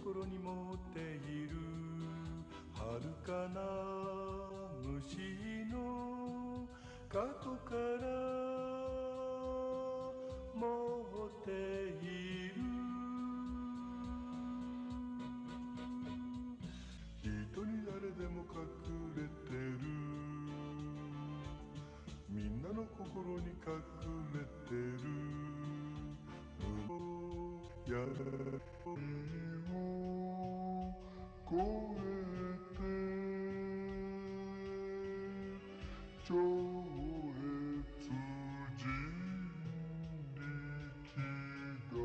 心に持っている遥かな虫の過去から持っている人に誰でも隠れてるみんなの心に隠れてるやれを越えて超越人力が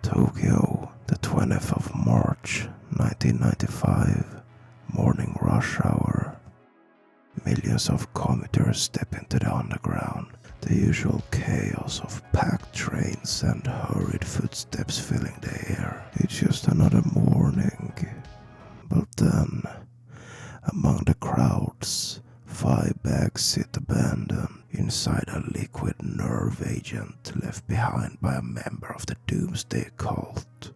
Tokyo, the 20th of March, 1995, morning rush hour. Millions of commuters step into the underground, the usual chaos of packed trains and hurried footsteps filling the air. It's just another morning. But then, among the crowds, 5 bags sit abandoned inside a liquid nerve agent left behind by a member of the doomsday cult.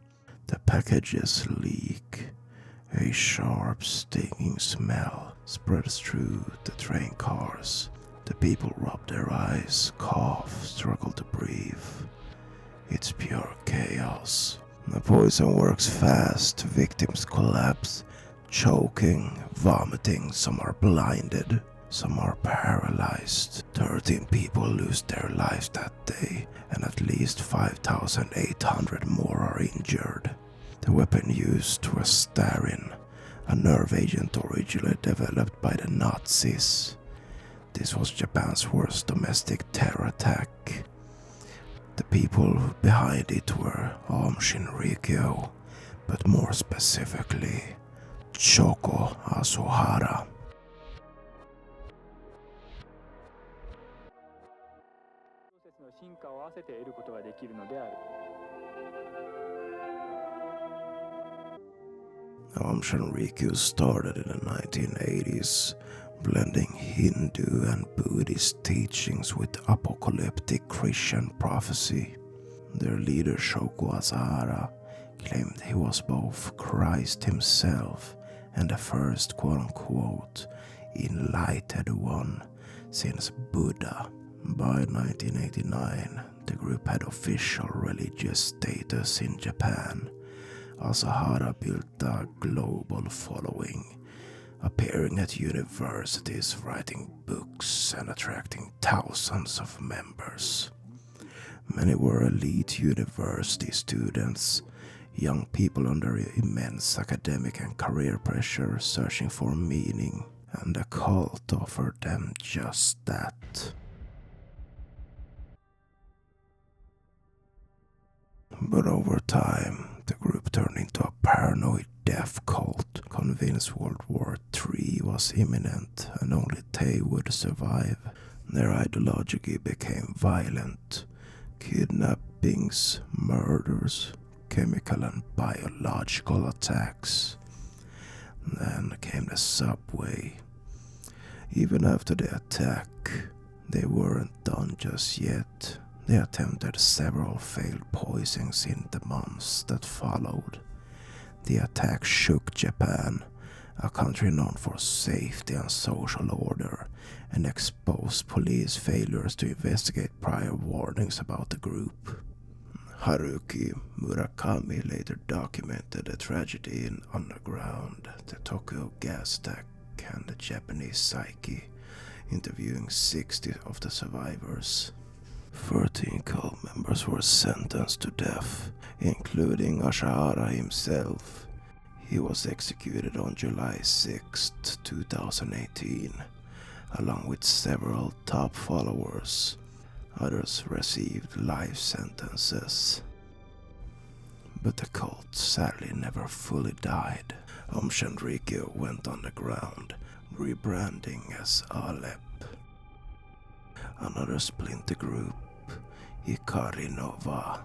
The packages leak. A sharp, stinging smell spreads through the train cars. The people rub their eyes, cough, struggle to breathe. It's pure chaos. The poison works fast, victims collapse, choking, vomiting, some are blinded, some are paralyzed. 13 people lose their lives that day, and at least 5,800 more are injured. The weapon used was sarin, a nerve agent originally developed by the Nazis. This was Japan's worst domestic terror attack. The people behind it were Aum Shinrikyo, but more specifically, Shoko Asahara. Aum Shinrikyo started in the 1980s, blending Hindu and Buddhist teachings with apocalyptic Christian prophecy. Their leader Shoko Asahara claimed he was both Christ himself and the first quote-unquote enlightened one since Buddha. By 1989, the group had official religious status in Japan. Asahara built a global following, appearing at universities, writing books, and attracting thousands of members. Many were elite university students, young people under immense academic and career pressure searching for meaning, and the cult offered them just that. But over time, the group turned into a paranoid death cult, convinced World War III was imminent and only they would survive. Their ideology became violent. Kidnappings, murders, chemical and biological attacks. Then came the subway. Even after the attack, they weren't done just yet. They attempted several failed poisonings in the months that followed. The attack shook Japan, a country known for safety and social order, and exposed police failures to investigate prior warnings about the group. Haruki Murakami later documented the tragedy in Underground, the Tokyo gas attack, and the Japanese psyche, interviewing 60 of the survivors. 13 cult members were sentenced to death, including Asahara himself. He was executed on July 6, 2018, along with several top followers. Others received life sentences. But the cult sadly never fully died. Aum Shinrikyo went underground, rebranding as Alep. Another splinter group, Ikari Nova,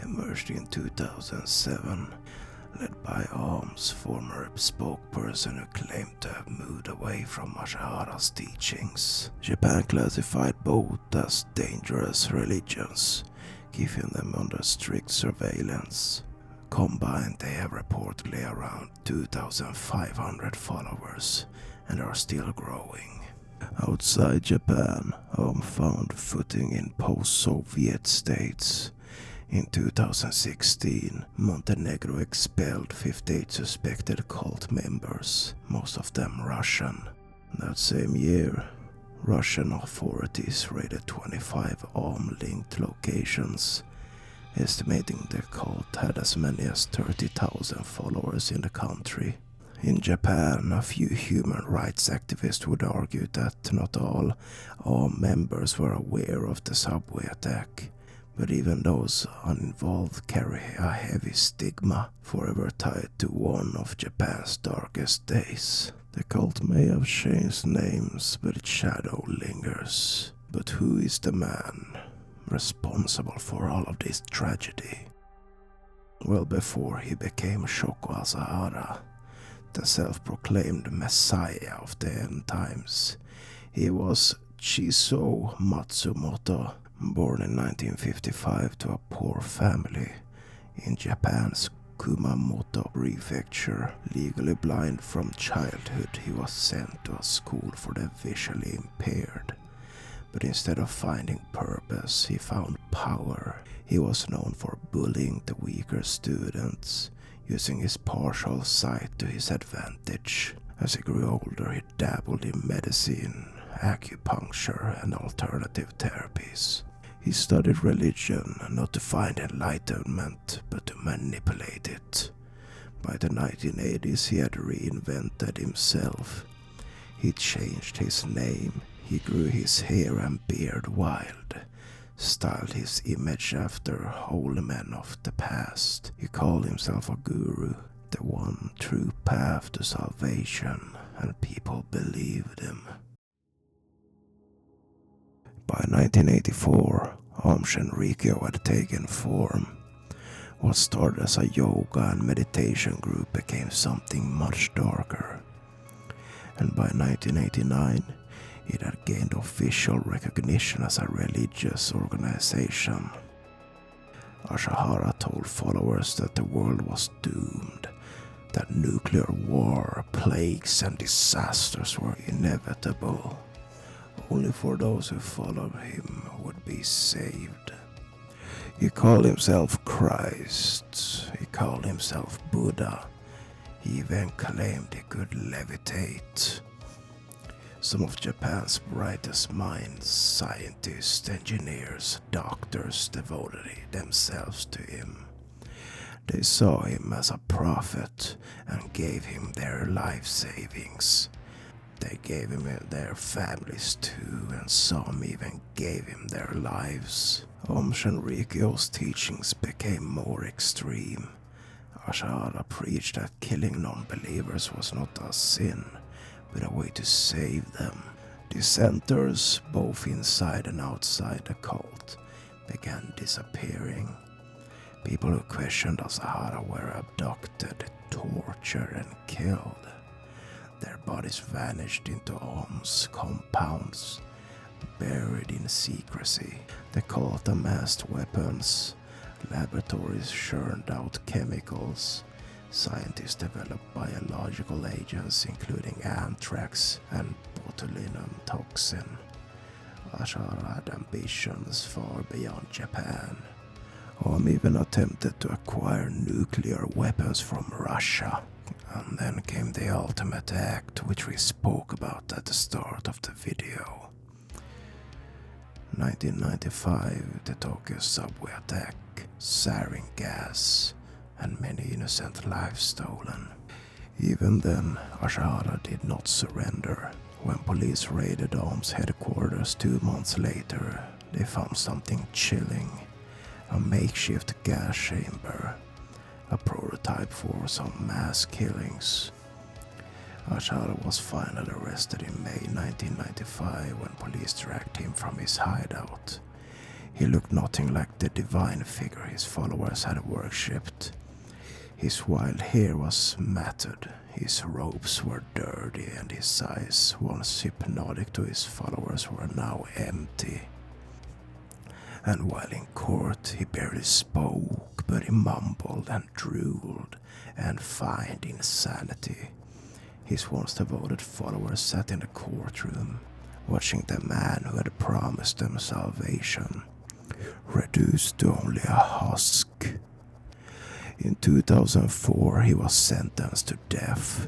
emerged in 2007, led by Aum's former spokesperson who claimed to have moved away from Asahara's teachings. Japan classified both as dangerous religions, keeping them under strict surveillance. Combined, they have reportedly around 2,500 followers and are still growing. Outside Japan, Aum found footing in post-Soviet states. In 2016, Montenegro expelled 58 suspected cult members, most of them Russian. That same year, Russian authorities raided 25 Aum-linked locations, estimating the cult had as many as 30,000 followers in the country. In Japan, a few human rights activists would argue that not all Aum members were aware of the subway attack, but even those uninvolved carry a heavy stigma, forever tied to one of Japan's darkest days. The cult may have changed names, but its shadow lingers. But who is the man responsible for all of this tragedy? Well, before he became Shoko Asahara, the self-proclaimed messiah of the end times, he was Chiso Matsumoto, born in 1955 to a poor family in Japan's Kumamoto prefecture. Legally blind from childhood, he was sent to a school for the visually impaired. But instead of finding purpose, he found power. He was known for bullying the weaker students, using his partial sight to his advantage. As he grew older, he dabbled in medicine, acupuncture, and alternative therapies. He studied religion not to find enlightenment, but to manipulate it. By the 1980s, he had reinvented himself. He changed his name, he grew his hair and beard wild, styled his image after holy men of the past. He called himself a guru, the one true path to salvation, and people believed him. By 1984, Aum Shinrikyo had taken form. What started as a yoga and meditation group became something much darker. And by 1989, it had gained official recognition as a religious organization. Asahara told followers that the world was doomed, that nuclear war, plagues, and disasters were inevitable. Only for those who followed him would be saved. He called himself Christ, he called himself Buddha, he even claimed he could levitate. Some of Japan's brightest minds, scientists, engineers, doctors, devoted themselves to him. They saw him as a prophet and gave him their life savings. They gave him their families too, and some even gave him their lives. Aum Shinrikyo's teachings became more extreme. Asahara preached that killing non-believers was not a sin, but a way to save them. Dissenters, both inside and outside the cult, began disappearing. People who questioned Asahara were abducted, tortured, and killed. Their bodies vanished into Aum's compounds, buried in secrecy. The cult amassed weapons, laboratories churned out chemicals, scientists developed biological agents including anthrax and botulinum toxin. Asahara had ambitions far beyond Japan. Aum even attempted to acquire nuclear weapons from Russia. And then came the ultimate act, which we spoke about at the start of the video. 1995, the Tokyo subway attack, sarin gas, and many innocent lives stolen. Even then, Asahara did not surrender. When police raided Aum's headquarters 2 months later, they found something chilling. A makeshift gas chamber. A prototype for some mass killings. Asahara was finally arrested in May 1995 when police dragged him from his hideout. He looked nothing like the divine figure his followers had worshipped. His wild hair was matted, his robes were dirty, and his eyes, once hypnotic to his followers, were now empty. And while in court he barely spoke, but he mumbled and drooled and feigned insanity. His once devoted followers sat in the courtroom, watching the man who had promised them salvation, reduced to only a husk. In 2004 he was sentenced to death.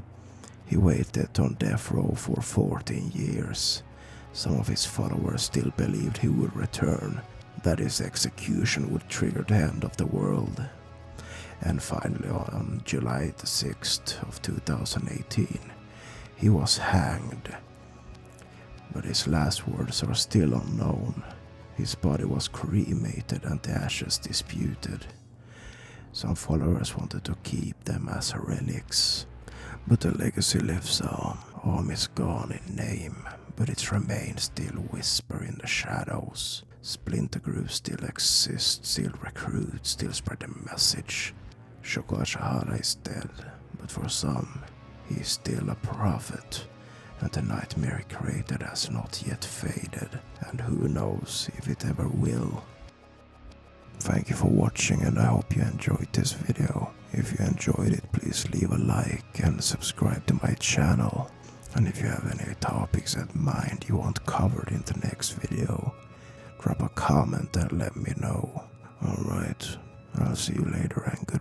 He waited on death row for 14 years. Some of his followers still believed he would return, that his execution would trigger the end of the world. And finally, on July the 6th of 2018, he was hanged. But his last words are still unknown. His body was cremated and the ashes disputed. Some followers wanted to keep them as relics, but the legacy lives on. Aum is gone in name, but its remains still whisper in the shadows. Splinter groups still exist, still recruit, still spread the message. Shoko Asahara is dead, but for some, he is still a prophet, and the nightmare he created has not yet faded, and who knows if it ever will. Thank you for watching, and I hope you enjoyed this video. If you enjoyed it, please leave a like and subscribe to my channel. And if you have any topics in mind you want covered in the next video, drop a comment and let me know. Alright, I'll see you later and goodbye.